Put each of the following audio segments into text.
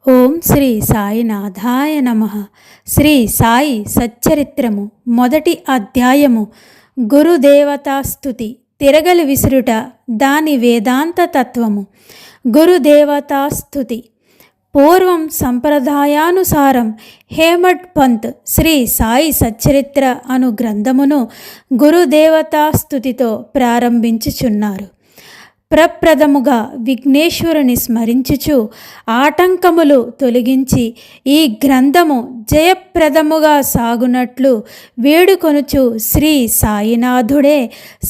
ఓం శ్రీ సాయినాథాయ నమః. శ్రీ సాయి సచ్చరిత్రము మొదటి అధ్యాయము. గురుదేవతాస్తుతి తిరగలి విసురుట, దాని వేదాంత తత్వము. గురుదేవతాస్తుతి. పూర్వం సంప్రదాయానుసారం హేమడ్ పంత్ శ్రీ సాయి సచ్చరిత్ర అను గ్రంథమును గురుదేవతాస్తుతితో ప్రారంభించుచున్నారు. ప్రప్రథముగా విఘ్నేశ్వరుని స్మరించుచు ఆటంకములు తొలగించి ఈ గ్రంథము జయప్రదముగా సాగునట్లు వేడుకొనుచు శ్రీ సాయినాథుడే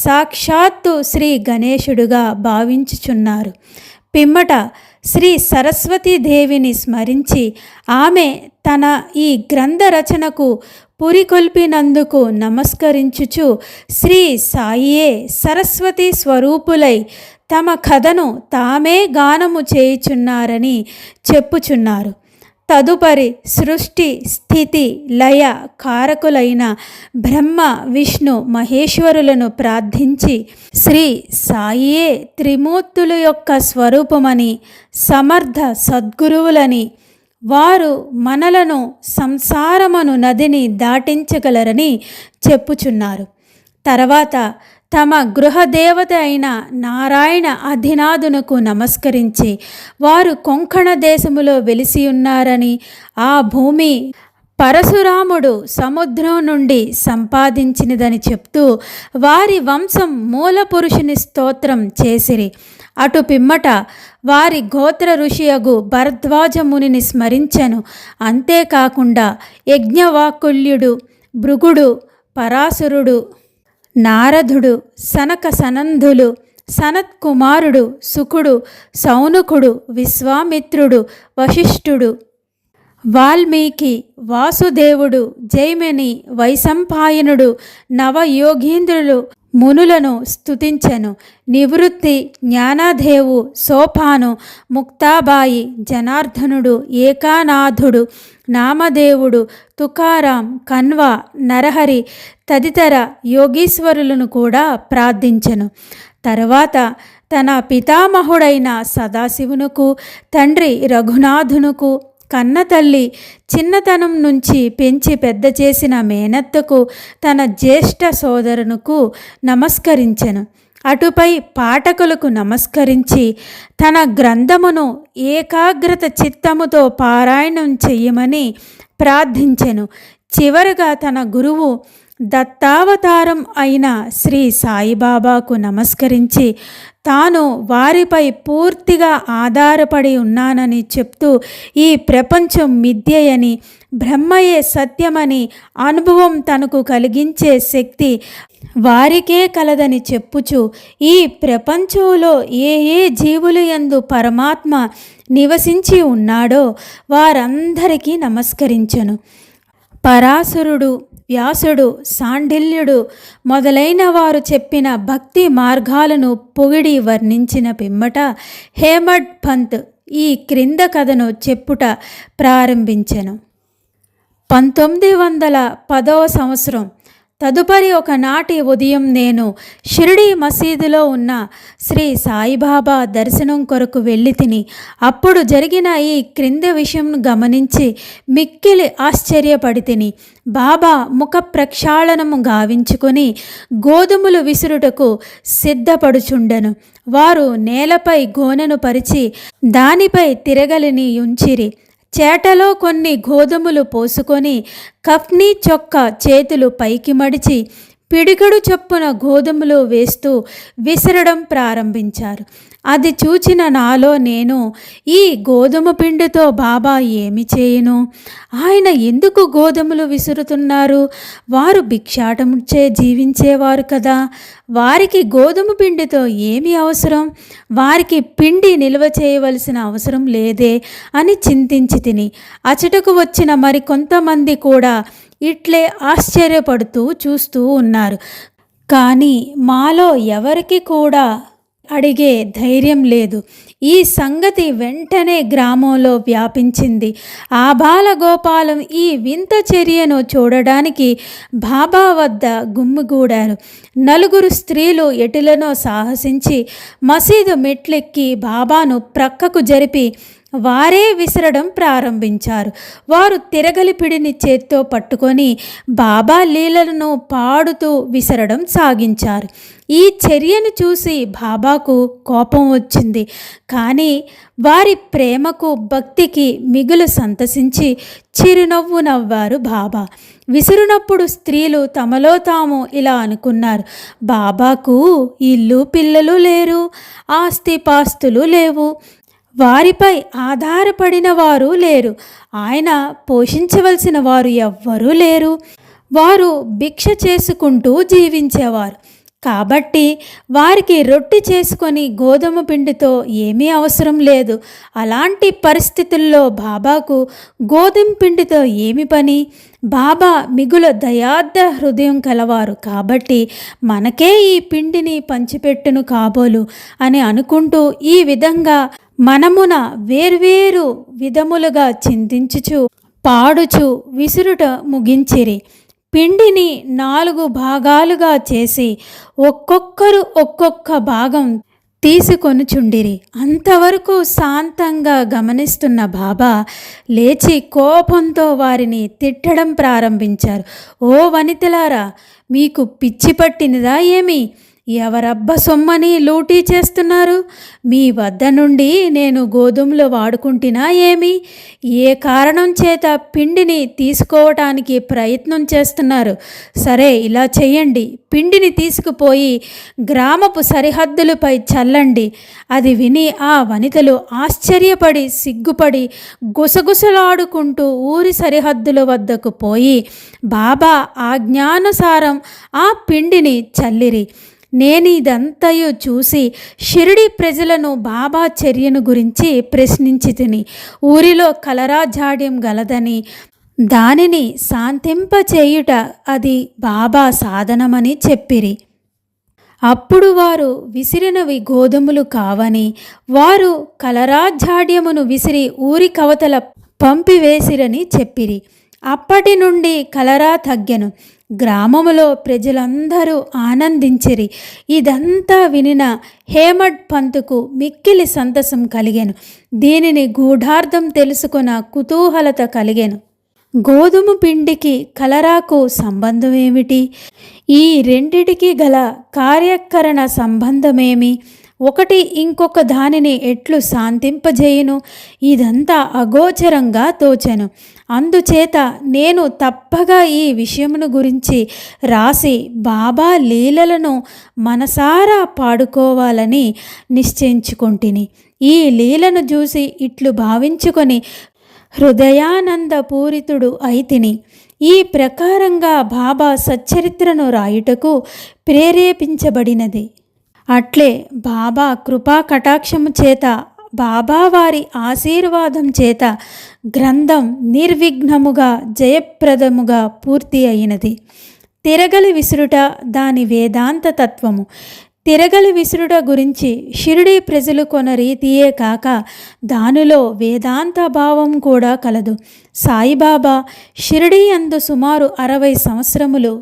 సాక్షాత్తు శ్రీ గణేశుడుగా భావించుచున్నారు. పిమ్మట శ్రీ సరస్వతీదేవిని స్మరించి ఆమె తన ఈ గ్రంథ రచనకు పురికొల్పినందుకు నమస్కరించుచు శ్రీ సాయియే సరస్వతి స్వరూపులై తమ కథను తామే గానము చేయుచున్నారని చెప్పుచున్నారు. తదుపరి సృష్టి స్థితి లయ కారకులైన బ్రహ్మ విష్ణు మహేశ్వరులను ప్రార్థించి శ్రీ సాయియే త్రిమూర్తుల యొక్క స్వరూపమని, సమర్థ సద్గురువులని, వారు మనలను సంసారమను నదిని దాటించగలరని చెప్పుచున్నారు. తర్వాత తమ గృహదేవత అయిన నారాయణ అధినాథునకు నమస్కరించి వారు కొంకణ దేశములో వెలిసి ఉన్నారని, ఆ భూమి పరశురాముడు సముద్రం నుండి సంపాదించినదని చెప్తూ వారి వంశం మూల పురుషుని స్తోత్రం చేసిరి. అటు పిమ్మట వారి గోత్ర ఋషియగు భరద్వాజ మునిని స్మరించెను. అంతేకాకుండా యజ్ఞవాకుల్యుడు, భృగుడు, పరాశరుడు, నారదుడు, సనక సనందులు, సనత్కుమారుడు, సుకుడు, సౌనకుడు, విశ్వామిత్రుడు, వశిష్ఠుడు, వాల్మీకి, వాసుదేవుడు, జైమిని, వైశంపాయనుడు, నవయోగీంద్రులు మునులను స్తుతించెను. నివృత్తి, జ్ఞానదేవు, సోపాను, ముక్తాబాయి, జనార్దనుడు, ఏకానాథుడు, నామదేవుడు, తుకారాం, కన్వ, నరహరి తదితర యోగీశ్వరులను కూడా ప్రార్థించెను. తర్వాత తన పితామహుడైన సదాశివునకు, తండ్రి రఘునాథునకు, కన్నతల్లి చిన్నతనం నుంచి పెంచి పెద్ద చేసిన మేనత్తకు, తన జ్యేష్ఠ సోదరునకు నమస్కరించెను. అటుపై పాఠకులకు నమస్కరించి తన గ్రంథమును ఏకాగ్రత చిత్తముతో పారాయణం చెయ్యమని ప్రార్థించెను. చివరగా తన గురువు దత్తావతారం అయిన శ్రీ సాయిబాబాకు నమస్కరించి తాను వారిపై పూర్తిగా ఆధారపడి ఉన్నానని చెప్తూ ఈ ప్రపంచం మిథ్యయని, బ్రహ్మయే సత్యమని, అనుభవం తనకు కలిగించే శక్తి వారికే కలదని చెప్పుచు ఈ ప్రపంచంలో ఏ ఏ జీవులు యందు పరమాత్మ నివసించి ఉన్నాడో వారందరికీ నమస్కరించెను. పరాశరుడు, వ్యాసుడు, సాండిల్యుడు మొదలైన వారు చెప్పిన భక్తి మార్గాలను పొగిడి వర్ణించిన పిమ్మట హేమడ్ పంత్ ఈ క్రింద కథను చెప్పుట ప్రారంభించెను. 1910వ సంవత్సరం తదుపరి ఒకనాటి ఉదయం నేను షిరిడీ మసీదులో ఉన్న శ్రీ సాయిబాబా దర్శనం కొరకు వెళ్ళి తిని అప్పుడు జరిగిన ఈ క్రింద విషయం గమనించి మిక్కిలి ఆశ్చర్యపడి తిని బాబా ముఖ ప్రక్షాళనము గావించుకొని గోధుమలు విసురుటకు సిద్ధపడుచుండెను. వారు నేలపై గోనెను పరిచి దానిపై తిరగలిని ఉంచిరి. చేటలో కొన్ని గోధుమలు పోసుకొని కఫ్నీ చొక్క చేతులు పైకి మడిచి పిడికడు చొప్పున గోధుమలు వేస్తూ విసరడం ప్రారంభించారు. అది చూచిన నాలో నేను, ఈ గోధుమ పిండితో బాబా ఏమి చేయును? ఆయన ఎందుకు గోధుమలు విసురుతున్నారు? వారు భిక్షాటముచే జీవించేవారు కదా, వారికి గోధుమ పిండితో ఏమి అవసరం? వారికి పిండి నిల్వ చేయవలసిన అవసరం లేదే అని చింతించి తిని అచటకు వచ్చిన మరి కొంతమంది కూడా ఇట్లే ఆశ్చర్యపడుతూ చూస్తూ ఉన్నారు. కానీ మాలో ఎవరికి కూడా అడిగే ధైర్యం లేదు. ఈ సంగతి వెంటనే గ్రామంలో వ్యాపించింది. ఆబాలగోపాలం ఈ వింత చర్యను చూడడానికి బాబా వద్ద గుమ్మిగూడారు. నలుగురు స్త్రీలు ఎటులనో సాహసించి మసీదు మెట్లెక్కి బాబాను ప్రక్కకు జరిపి వారే విసరడం ప్రారంభించారు. వారు తిరగలి పిడిని చేత్తో పట్టుకొని బాబా లీలలను పాడుతూ విసరడం సాగించారు. ఈ చర్యను చూసి బాబాకు కోపం వచ్చింది. కానీ వారి ప్రేమకు భక్తికి మిగులు సంతసించి చిరునవ్వు నవ్వారు బాబా. విసురునప్పుడు స్త్రీలు తమలో తాము ఇలా అనుకున్నారు, బాబాకు ఇల్లు పిల్లలు లేరు, ఆస్తిపాస్తులు లేవు, వారిపై ఆధారపడిన వారు లేరు, ఆయన పోషించవలసిన వారు ఎవ్వరూ లేరు, వారు భిక్ష చేసుకుంటూ జీవించేవారు. కాబట్టి వారికి రొట్టె చేసుకొని గోధుమ పిండితో ఏమీ అవసరం లేదు. అలాంటి పరిస్థితుల్లో బాబాకు గోధుమ పిండితో ఏమి పని? బాబా మిగుల దయార్థ హృదయం కలవారు కాబట్టి మనకే ఈ పిండిని పంచిపెట్టును కాబోలు అని అనుకుంటూ ఈ విధంగా మనమున వేర్వేరు విధములుగా చింతించుచు పాడుచు విసురుట ముగించిరి. పిండిని 4 భాగాలుగా చేసి ఒక్కొక్కరు ఒక్కొక్క భాగం తీసుకొనుచుండిరి. అంతవరకు శాంతంగా గమనిస్తున్న బాబా లేచి కోపంతో వారిని తిట్టడం ప్రారంభించారు. ఓ వనితలారా, మీకు పిచ్చి పట్టినదా ఏమి? ఎవరబ్బ సొమ్మని లూటీ చేస్తున్నారు? మీ వద్ద నుండి నేను గోధుమలు వాడుకుంటున్నా ఏమి? ఏ కారణం చేత పిండిని తీసుకోవటానికి ప్రయత్నం చేస్తున్నారు? సరే, ఇలా చేయండి, పిండిని తీసుకుపోయి గ్రామపు సరిహద్దులపై చల్లండి. అది విని ఆ వనితలు ఆశ్చర్యపడి సిగ్గుపడి గుసగుసలాడుకుంటూ ఊరి సరిహద్దుల వద్దకు పోయి బాబా ఆజ్ఞానుసారం ఆ పిండిని చల్లిరి. నేనిదంతయు చూసి షిరిడి ప్రజలను బాబా చర్యను గురించి ప్రశ్నించి తిని ఊరిలో కలరా జాడ్యం గలదని, దానిని శాంతింపచేయుట అది బాబా సాధనమని చెప్పిరి. అప్పుడు వారు విసిరినవి గోధుమలు కావని, వారు కలరాజాడ్యమును విసిరి ఊరి కవతల పంపివేసిరని చెప్పిరి. అప్పటి నుండి కలరా తగ్గెను. గ్రామములో ప్రజలందరూ ఆనందించిరి. ఇదంతా వినిన హేమడ్ పంతుకు మిక్కిలి సంతసం కలిగెను. దీనిని గూఢార్థం తెలుసుకున్న కుతూహలత కలిగెను. గోధుమ పిండికి కలరాకు సంబంధం ఏమిటి? ఈ రెండిటికి గల కార్యకరణ సంబంధమేమి? ఒకటి ఇంకొక దానిని ఎట్లు శాంతింపజేయును? ఇదంతా అగోచరంగా తోచెను. అందుచేత నేను తప్పగా ఈ విషయమును గురించి రాసి బాబా లీలలను మనసారా పాడుకోవాలని నిశ్చయించుకొంటిని. ఈ లీలను చూసి ఇట్లు భావించుకొని హృదయానందపూరితుడు అయితిని. ఈ ప్రకారంగా బాబా సచ్చరిత్రను రాయుటకు ప్రేరేపించబడినది. అట్లే బాబా కృపా కటాక్షము చేత, బాబా వారి ఆశీర్వాదం చేత గ్రంథం నిర్విఘ్నముగా జయప్రదముగా పూర్తి అయినది. తిరగలి విసురుట దాని వేదాంత తత్వము. తిరగలి విసురుట గురించి షిరిడి ప్రజలు కొన రీతియే కాక దానిలో వేదాంత భావం కూడా కలదు. సాయిబాబా షిరిడి యందు సుమారు 60 సంవత్సరములు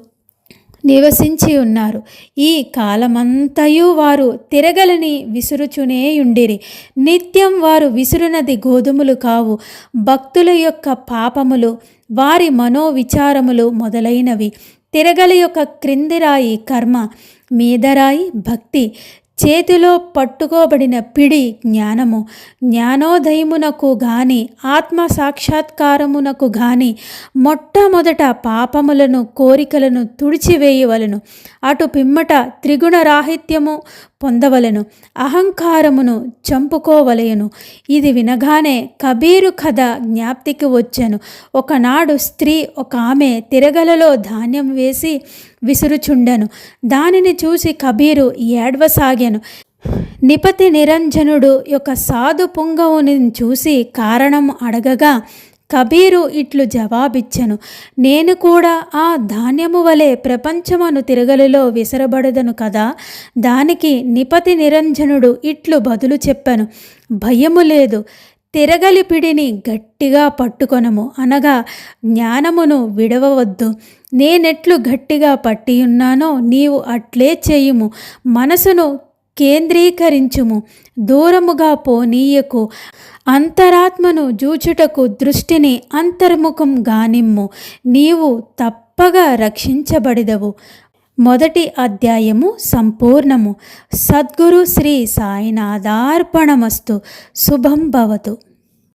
నివసించి ఉన్నారు. ఈ కాలమంతయు వారు తిరగలిని విసురుచునేయుండిరి. నిత్యం వారు విసురునది గోధుమలు కావు, భక్తుల యొక్క పాపములు, వారి మనోవిచారములు మొదలైనవి. తిరగలి యొక్క క్రిందిరాయి కర్మ, మీదరాయి భక్తి. చేతిలో పట్టుకోబడిన పిడి జ్ఞానము. జ్ఞానోదయమునకు గాని ఆత్మ సాక్షాత్కారమునకు గాని మొట్టమొదట పాపములను కోరికలను తుడిచివేయవలను. అటు పిమ్మట త్రిగుణరాహిత్యము పొందవలను, అహంకారమును చంపుకోవలయను. ఇది వినగానే కబీరు కథ జ్ఞాప్తికి వచ్చెను. ఒకనాడు స్త్రీ ఒక ఆమె తిరగలలో ధాన్యం వేసి విసురుచుండెను. దానిని చూసి కబీరు ఏడ్వసాగాను. నిపతి నిరంజనుడు యొక్క సాధు పుంగవుని చూసి కారణం అడగగా కబీరు ఇట్లు జవాబిచ్చెను, నేను కూడా ఆ ధాన్యము వలె ప్రపంచమును తిరగలిలో విసరబడదను కదా. దానికి నిపతి నిరంజనుడు ఇట్లు బదులు చెప్పెను, భయము లేదు, తిరగలి పిడిని గట్టిగా పట్టుకొనము, అనగా జ్ఞానమును విడవవద్దు. నేనెట్లు గట్టిగా పట్టియున్నానో నీవు అట్లే చేయుము. మనసును కేంద్రీకరించుము. దూరముగా పోనీయకు. అంతరాత్మను జూచుటకు దృష్టిని అంతర్ముఖం గానిమ్ము. నీవు తప్పగా రక్షించబడిదవు. మొదటి అధ్యాయము సంపూర్ణము. సద్గురు శ్రీ సాయినాథార్పణమస్తు. శుభం భవతు.